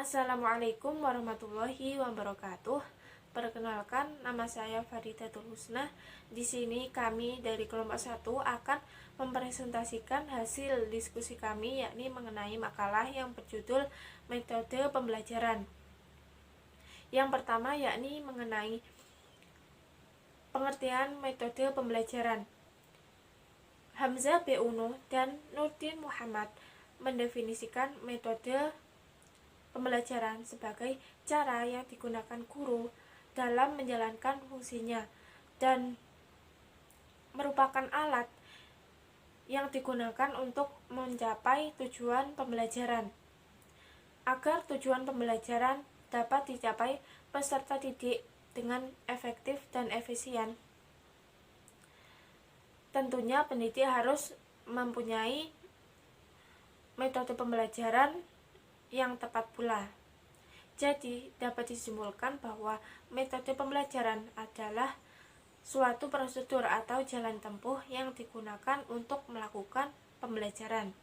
Assalamualaikum warahmatullahi wabarakatuh. Perkenalkan, nama saya Faridatul Husna. Di sini kami dari kelompok 1 akan mempresentasikan hasil diskusi kami, yakni mengenai makalah yang berjudul metode pembelajaran. Yang pertama yakni mengenai pengertian metode pembelajaran. Hamzah B. Uno dan Nurdin Muhammad mendefinisikan metode pembelajaran sebagai cara yang digunakan guru dalam menjalankan fungsinya dan merupakan alat yang digunakan untuk mencapai tujuan pembelajaran. Agar tujuan pembelajaran dapat dicapai peserta didik dengan efektif dan efisien, tentunya pendidik harus mempunyai metode pembelajaran yang tepat pula. Jadi, dapat disimpulkan bahwa metode pembelajaran adalah suatu prosedur atau jalan tempuh yang digunakan untuk melakukan pembelajaran.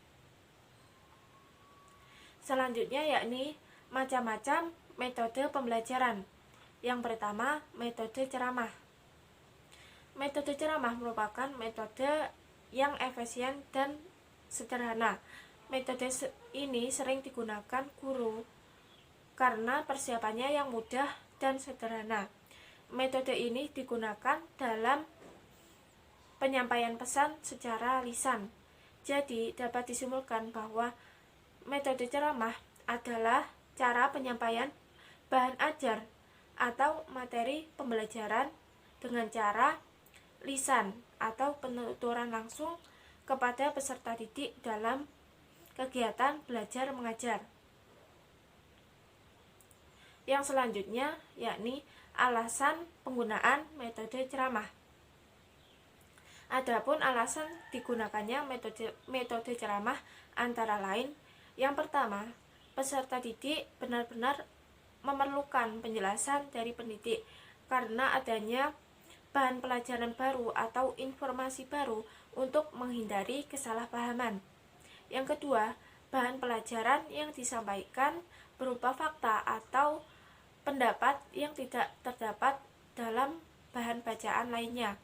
Selanjutnya yakni macam-macam metode pembelajaran. Yang pertama, metode ceramah. Metode ceramah merupakan metode yang efisien dan sederhana. Metode ini sering digunakan guru karena persiapannya yang mudah dan sederhana. Metode ini digunakan dalam penyampaian pesan secara lisan. Jadi, dapat disimpulkan bahwa metode ceramah adalah cara penyampaian bahan ajar atau materi pembelajaran dengan cara lisan atau penuturan langsung kepada peserta didik dalam kegiatan belajar mengajar. Yang selanjutnya yakni alasan penggunaan metode ceramah. Adapun alasan digunakannya metode ceramah antara lain, yang pertama, peserta didik benar-benar memerlukan penjelasan dari pendidik karena adanya bahan pelajaran baru atau informasi baru untuk menghindari kesalahpahaman. Yang kedua, bahan pelajaran yang disampaikan berupa fakta atau pendapat yang tidak terdapat dalam bahan bacaan lainnya.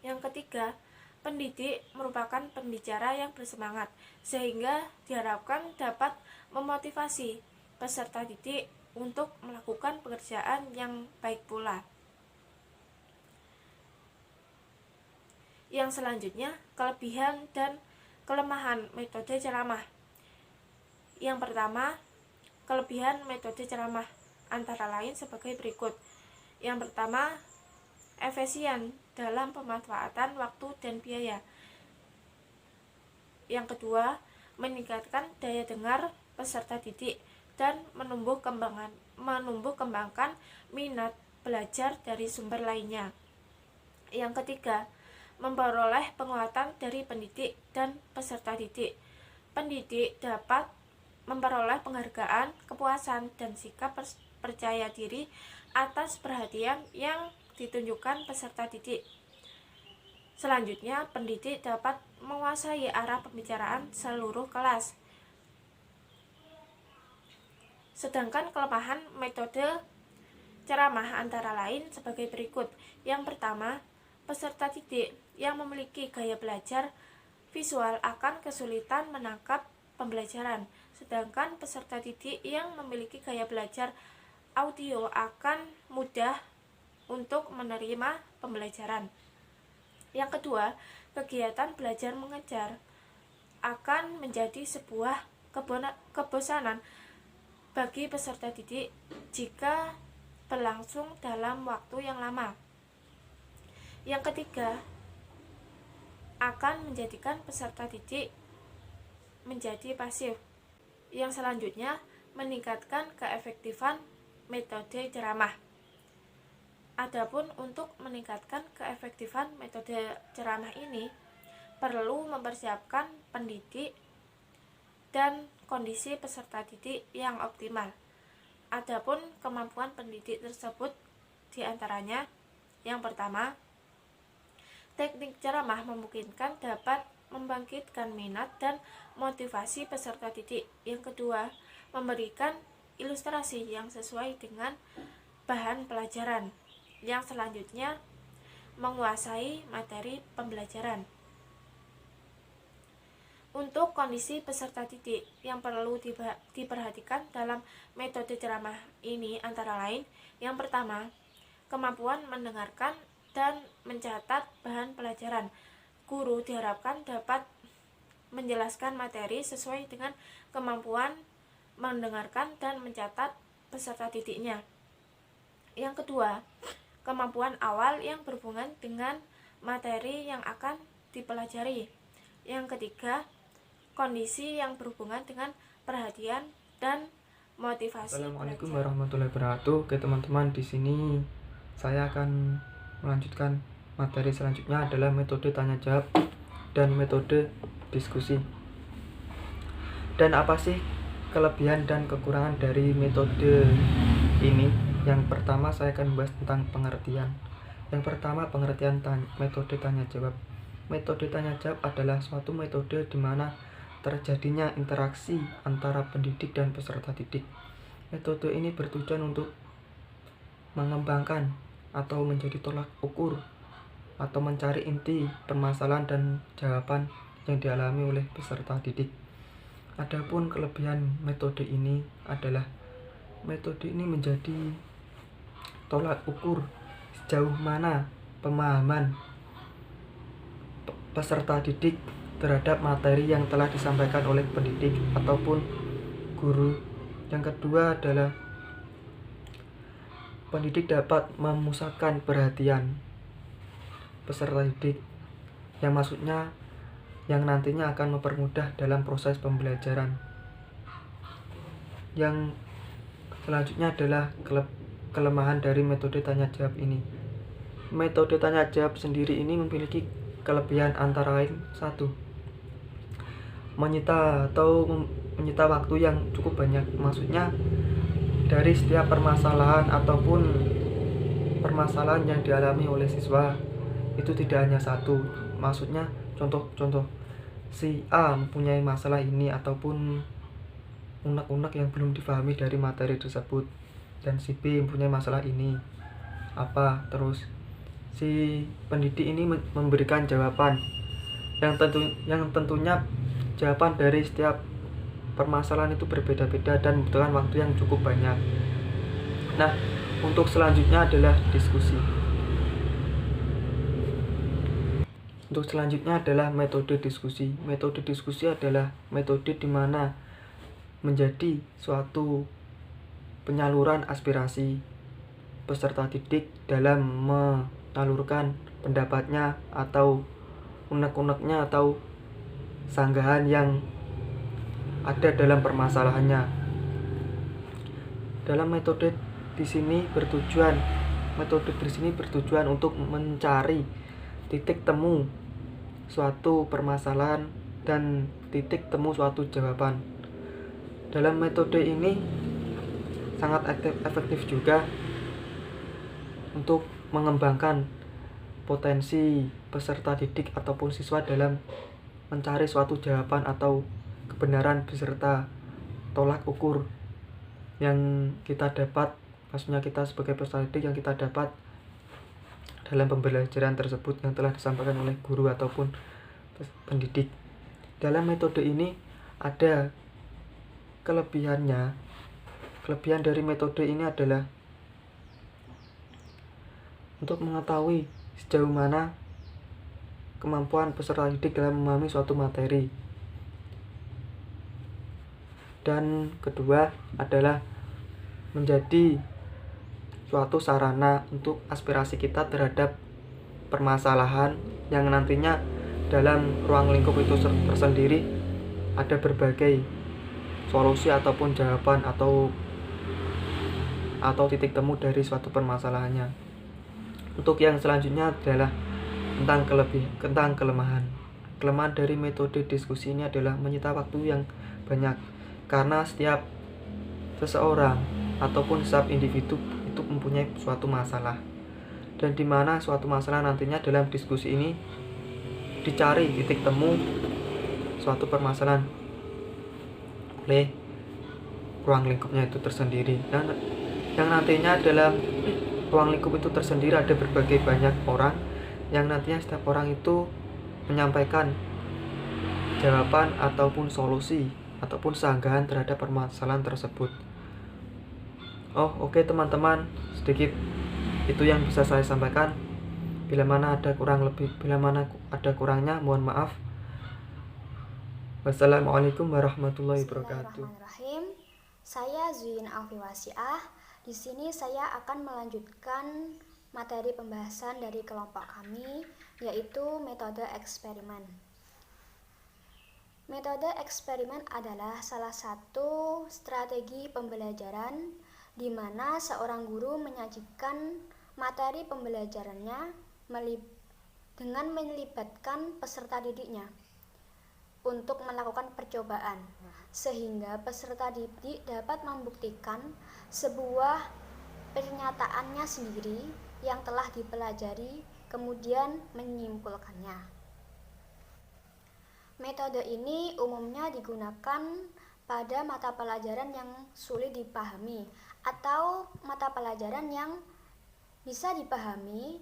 Yang ketiga, pendidik merupakan pembicara yang bersemangat sehingga diharapkan dapat memotivasi peserta didik untuk melakukan pekerjaan yang baik pula. Yang selanjutnya, kelebihan dan kelemahan metode ceramah. Yang pertama, kelebihan metode ceramah antara lain sebagai berikut. Yang pertama, efisien dalam pemanfaatan waktu dan biaya. Yang kedua, meningkatkan daya dengar peserta didik dan menumbuh kembangkan minat belajar dari sumber lainnya. Yang ketiga, memperoleh penguatan dari pendidik dan peserta didik. Pendidik dapat memperoleh penghargaan, kepuasan, dan sikap percaya diri atas perhatian yang ditunjukkan peserta didik. Selanjutnya, pendidik dapat menguasai arah pembicaraan seluruh kelas. Sedangkan kelemahan metode ceramah antara lain sebagai berikut. Yang pertama, peserta didik yang memiliki gaya belajar visual akan kesulitan menangkap pembelajaran, sedangkan peserta didik yang memiliki gaya belajar audio akan mudah untuk menerima pembelajaran. Yang kedua, kegiatan belajar mengajar akan menjadi sebuah kebosanan bagi peserta didik jika berlangsung dalam waktu yang lama. Yang ketiga, akan menjadikan peserta didik menjadi pasif. Yang selanjutnya, meningkatkan keefektifan metode ceramah. Adapun untuk meningkatkan keefektifan metode ceramah ini, perlu mempersiapkan pendidik dan kondisi peserta didik yang optimal. Adapun kemampuan pendidik tersebut diantaranya, yang pertama, teknik ceramah memungkinkan dapat membangkitkan minat dan motivasi peserta didik. Yang kedua, memberikan ilustrasi yang sesuai dengan bahan pelajaran. Yang selanjutnya, menguasai materi pembelajaran. Untuk kondisi peserta didik yang perlu diperhatikan dalam metode ceramah ini antara lain, yang pertama, kemampuan mendengarkan dan mencatat bahan pelajaran. Guru diharapkan dapat menjelaskan materi sesuai dengan kemampuan mendengarkan dan mencatat peserta didiknya. Yang kedua, kemampuan awal yang berhubungan dengan materi yang akan dipelajari. Yang ketiga, kondisi yang berhubungan dengan perhatian dan motivasi. Assalamualaikum warahmatullahi wabarakatuh. Oke teman-teman, di sini saya akan melanjutkan materi selanjutnya adalah metode tanya jawab dan metode diskusi. Dan apa sih kelebihan dan kekurangan dari metode ini? Yang pertama saya akan membahas tentang pengertian. Yang pertama, pengertian metode tanya jawab. Metode tanya jawab adalah suatu metode di mana terjadinya interaksi antara pendidik dan peserta didik. Metode ini bertujuan untuk mengembangkan atau menjadi tolak ukur atau mencari inti permasalahan dan jawaban yang dialami oleh peserta didik. Adapun kelebihan metode ini adalah metode ini menjadi tolak ukur sejauh mana pemahaman peserta didik terhadap materi yang telah disampaikan oleh pendidik ataupun guru. Yang kedua adalah pendidik dapat memusatkan perhatian peserta didik, yang maksudnya yang nantinya akan mempermudah dalam proses pembelajaran. Yang selanjutnya adalah kelemahan dari metode tanya jawab ini. Metode tanya jawab sendiri ini memiliki kelebihan antara lain: satu, menyita waktu yang cukup banyak. Maksudnya dari setiap permasalahan ataupun permasalahan yang dialami oleh siswa itu tidak hanya satu. Maksudnya contoh si A mempunyai masalah ini ataupun unek-unek yang belum difahami dari materi tersebut, dan si B mempunyai masalah ini terus si pendidik ini memberikan jawaban yang tentunya jawaban dari setiap permasalahan itu berbeda-beda dan membutuhkan waktu yang cukup banyak. Nah, untuk selanjutnya adalah diskusi. Untuk selanjutnya adalah metode diskusi. Metode diskusi adalah metode di mana menjadi suatu penyaluran aspirasi peserta didik dalam menyalurkan pendapatnya atau unek-uneknya atau sanggahan yang ada dalam permasalahannya. Dalam metode di sini bertujuan untuk mencari titik temu suatu permasalahan dan titik temu suatu jawaban. Dalam metode ini sangat efektif juga untuk mengembangkan potensi peserta didik ataupun siswa dalam mencari suatu jawaban atau kebenaran beserta tolak ukur yang kita dapat, maksudnya kita sebagai peserta didik yang kita dapat dalam pembelajaran tersebut yang telah disampaikan oleh guru ataupun pendidik. Dalam metode ini ada kelebihannya. Kelebihan dari metode ini adalah untuk mengetahui sejauh mana kemampuan peserta didik dalam memahami suatu materi. Dan kedua adalah menjadi suatu sarana untuk aspirasi kita terhadap permasalahan yang nantinya dalam ruang lingkup itu tersendiri ada berbagai solusi ataupun jawaban atau titik temu dari suatu permasalahannya. Untuk yang selanjutnya adalah tentang kelemahan. Kelemahan dari metode diskusi ini adalah menyita waktu yang banyak, karena setiap seseorang ataupun setiap individu itu mempunyai suatu masalah, dan di mana suatu masalah nantinya dalam diskusi ini dicari titik temu suatu permasalahan oleh ruang lingkupnya itu tersendiri. Dan yang nantinya dalam ruang lingkup itu tersendiri ada berbagai banyak orang yang nantinya setiap orang itu menyampaikan jawaban ataupun solusi ataupun sanggahan terhadap permasalahan tersebut. Oke teman-teman, sedikit itu yang bisa saya sampaikan. Bila mana ada kurangnya mohon maaf. Wassalamualaikum warahmatullahi wabarakatuh. Bismillahirrahmanirrahim. Saya Zuin Alfi Wasiah. Di sini saya akan melanjutkan materi pembahasan dari kelompok kami, yaitu metode eksperimen. Metode eksperimen adalah salah satu strategi pembelajaran di mana seorang guru menyajikan materi pembelajarannya dengan melibatkan peserta didiknya untuk melakukan percobaan, sehingga peserta didik dapat membuktikan sebuah pernyataannya sendiri yang telah dipelajari, kemudian menyimpulkannya. Metode ini umumnya digunakan pada mata pelajaran yang sulit dipahami atau mata pelajaran yang bisa dipahami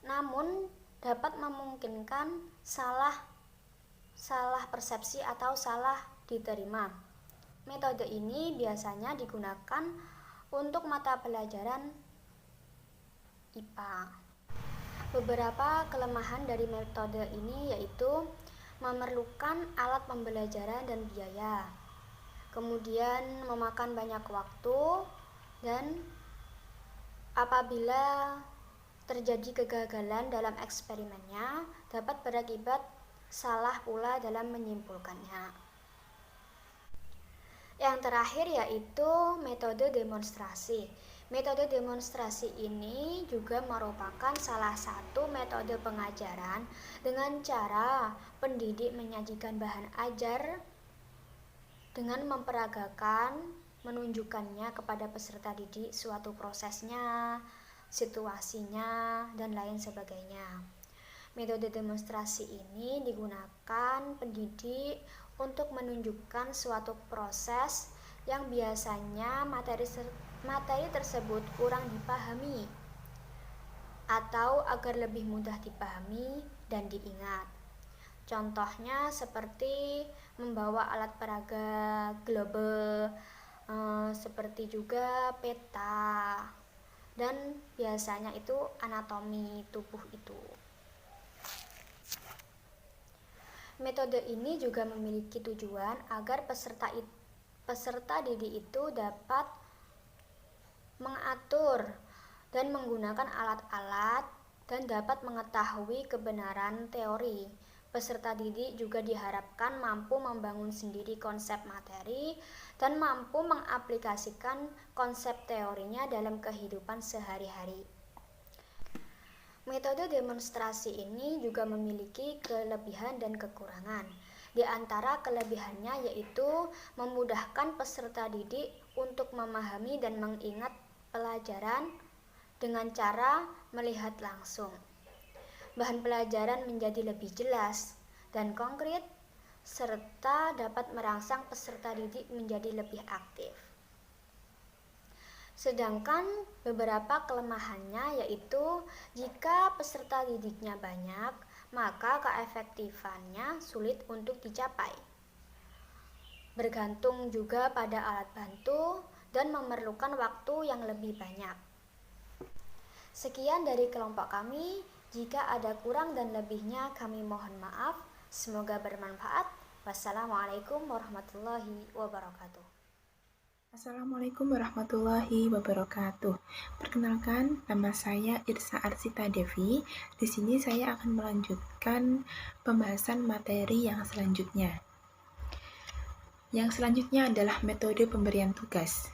namun dapat memungkinkan salah persepsi atau salah diterima. Metode ini biasanya digunakan untuk mata pelajaran IPA. Beberapa kelemahan dari metode ini yaitu memerlukan alat pembelajaran dan biaya, kemudian memakan banyak waktu, dan apabila terjadi kegagalan dalam eksperimennya dapat berakibat salah pula dalam menyimpulkannya. Yang terakhir yaitu metode demonstrasi. Metode demonstrasi ini juga merupakan salah satu metode pengajaran dengan cara pendidik menyajikan bahan ajar dengan memperagakan, menunjukkannya kepada peserta didik suatu prosesnya, situasinya, dan lain sebagainya. Metode demonstrasi ini digunakan pendidik untuk menunjukkan suatu proses yang biasanya materi tersebut kurang dipahami atau agar lebih mudah dipahami dan diingat. Contohnya seperti membawa alat peraga global, seperti juga peta, dan biasanya itu anatomi tubuh itu. Metode ini juga memiliki tujuan agar peserta didik itu dapat mengatur dan menggunakan alat-alat dan dapat mengetahui kebenaran teori. Peserta didik juga diharapkan mampu membangun sendiri konsep materi dan mampu mengaplikasikan konsep teorinya dalam kehidupan sehari-hari. Metode demonstrasi ini juga memiliki kelebihan dan kekurangan. Di antara kelebihannya yaitu memudahkan peserta didik untuk memahami dan mengingat pelajaran dengan cara melihat langsung. Bahan pelajaran menjadi lebih jelas dan konkret, serta dapat merangsang peserta didik menjadi lebih aktif. Sedangkan beberapa kelemahannya yaitu jika peserta didiknya banyak, maka keefektifannya sulit untuk dicapai. Bergantung juga pada alat bantu dan memerlukan waktu yang lebih banyak. Sekian dari kelompok kami. Jika ada kurang dan lebihnya kami mohon maaf. Semoga bermanfaat. Wassalamualaikum warahmatullahi wabarakatuh. Assalamualaikum warahmatullahi wabarakatuh. Perkenalkan, nama saya Irsa Arsita Devi. Di sini saya akan melanjutkan pembahasan materi yang selanjutnya. Yang selanjutnya adalah metode pemberian tugas.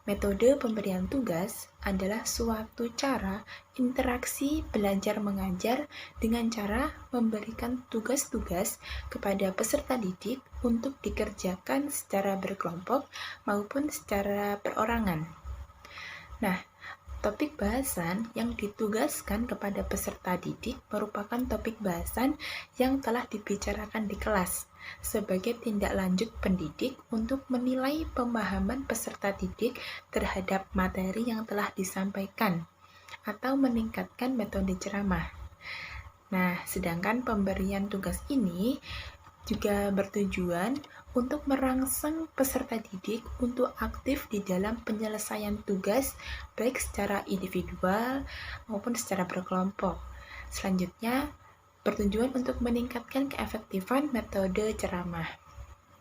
Metode pemberian tugas adalah suatu cara interaksi belajar mengajar dengan cara memberikan tugas-tugas kepada peserta didik untuk dikerjakan secara berkelompok maupun secara perorangan. Nah, Topik bahasan yang ditugaskan kepada peserta didik merupakan topik bahasan yang telah dibicarakan di kelas sebagai tindak lanjut pendidik untuk menilai pemahaman peserta didik terhadap materi yang telah disampaikan atau meningkatkan metode ceramah. Nah, sedangkan pemberian tugas ini juga bertujuan untuk merangsang peserta didik untuk aktif di dalam penyelesaian tugas baik secara individual maupun secara berkelompok. Selanjutnya, bertujuan untuk meningkatkan keefektifan metode ceramah.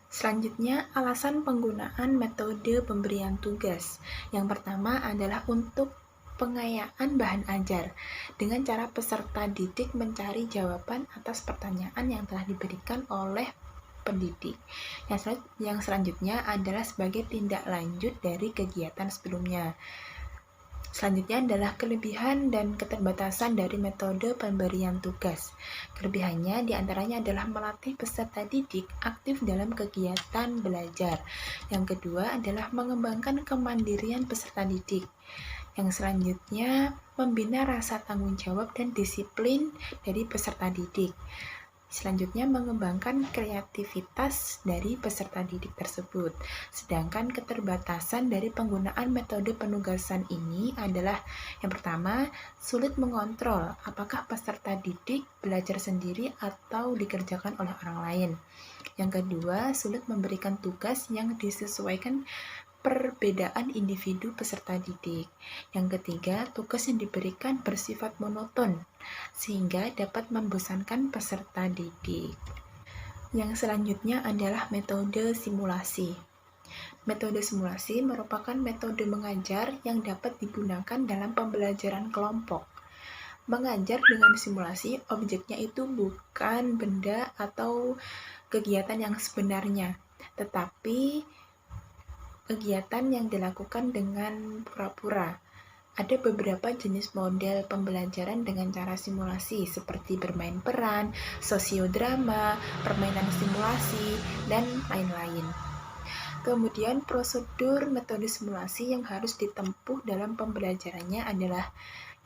Selanjutnya, alasan penggunaan metode pemberian tugas. Yang pertama adalah untuk pengayaan bahan ajar dengan cara peserta didik mencari jawaban atas pertanyaan yang telah diberikan oleh pendidik. Yang selanjutnya adalah sebagai tindak lanjut dari kegiatan sebelumnya. Selanjutnya adalah kelebihan dan keterbatasan dari metode pemberian tugas. Kelebihannya diantaranya adalah melatih peserta didik aktif dalam kegiatan belajar. Yang kedua adalah mengembangkan kemandirian peserta didik. Yang selanjutnya, membina rasa tanggung jawab dan disiplin dari peserta didik. Selanjutnya, mengembangkan kreativitas dari peserta didik tersebut. Sedangkan keterbatasan dari penggunaan metode penugasan ini adalah yang pertama, sulit mengontrol apakah peserta didik belajar sendiri atau dikerjakan oleh orang lain. Yang kedua, sulit memberikan tugas yang disesuaikan perbedaan individu peserta didik. Yang ketiga, tugas yang diberikan bersifat monoton, sehingga dapat membosankan peserta didik. Yang selanjutnya adalah metode simulasi. Metode simulasi merupakan metode mengajar yang dapat digunakan dalam pembelajaran kelompok. Mengajar dengan simulasi, objeknya itu bukan benda atau kegiatan yang sebenarnya, tetapi kegiatan yang dilakukan dengan pura-pura. Ada beberapa jenis model pembelajaran dengan cara simulasi seperti bermain peran, sosiodrama, permainan simulasi, dan lain-lain. Kemudian prosedur metode simulasi yang harus ditempuh dalam pembelajarannya adalah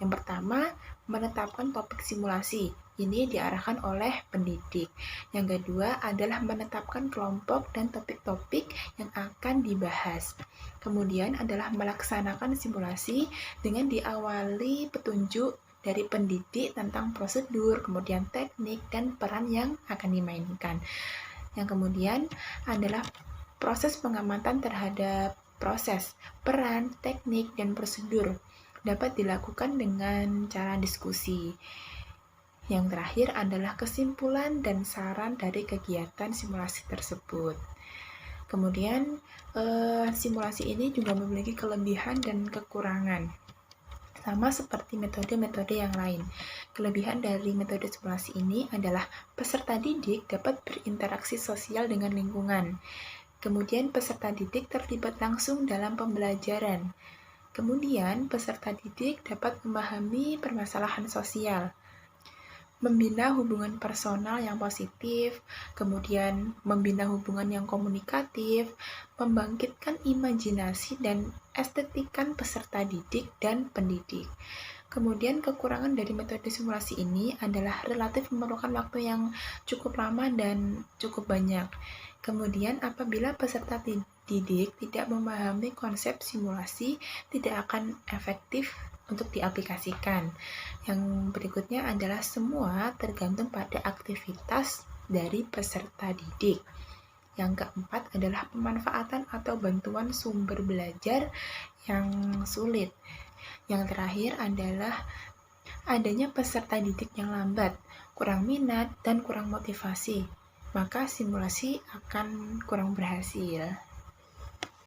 yang pertama, menetapkan topik simulasi. Ini diarahkan oleh pendidik. Yang kedua adalah menetapkan kelompok dan topik-topik yang akan dibahas. Kemudian adalah melaksanakan simulasi dengan diawali petunjuk dari pendidik tentang prosedur, kemudian teknik, dan peran yang akan dimainkan. Yang kemudian adalah proses pengamatan terhadap proses, peran, teknik, dan prosedur dapat dilakukan dengan cara diskusi. Yang terakhir adalah kesimpulan dan saran dari kegiatan simulasi tersebut. Kemudian, simulasi ini juga memiliki kelebihan dan kekurangan. Sama seperti metode-metode yang lain. Kelebihan dari metode simulasi ini adalah peserta didik dapat berinteraksi sosial dengan lingkungan. Kemudian, peserta didik terlibat langsung dalam pembelajaran. Kemudian, peserta didik dapat memahami permasalahan sosial, membina hubungan personal yang positif, kemudian membina hubungan yang komunikatif, membangkitkan imajinasi dan estetikan peserta didik dan pendidik. Kemudian kekurangan dari metode simulasi ini adalah relatif memerlukan waktu yang cukup lama dan cukup banyak. Kemudian apabila peserta didik tidak memahami konsep simulasi, tidak akan efektif untuk diaplikasikan. Yang berikutnya adalah semua tergantung pada aktivitas dari peserta didik. Yang keempat adalah pemanfaatan atau bantuan sumber belajar yang sulit. Yang terakhir adalah adanya peserta didik yang lambat, kurang minat, dan kurang motivasi. Maka simulasi akan kurang berhasil.